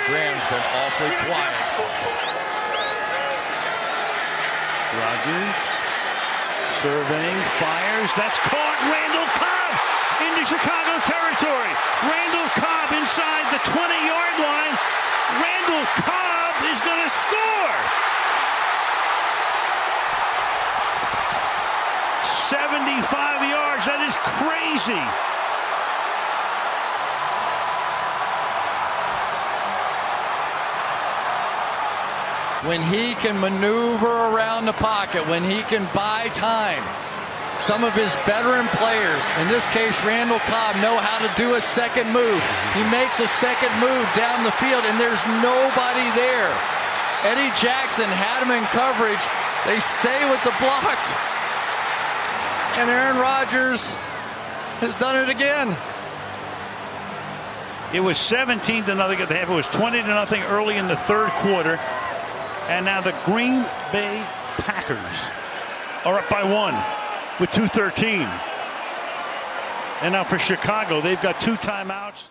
Graham's been awfully quiet. Rodgers surveying, fires. That's caught. Randall Cobb into Chicago territory. Randall Cobb inside the 20-yard line. Randall Cobb is going to score. 75 yards. That is crazy. When he can maneuver around the pocket, when he can buy time, some of his veteran players, in this case Randall Cobb, know how to do a second move. He makes a second move down the field and there's nobody there. Eddie Jackson had him in coverage. They stay with the blocks. And Aaron Rodgers has done it again. It was 17-0 at the half. It was 20-0 early in the third quarter. And now the Green Bay Packers are up by 1 with 2:13. And now for Chicago, they've got 2 timeouts.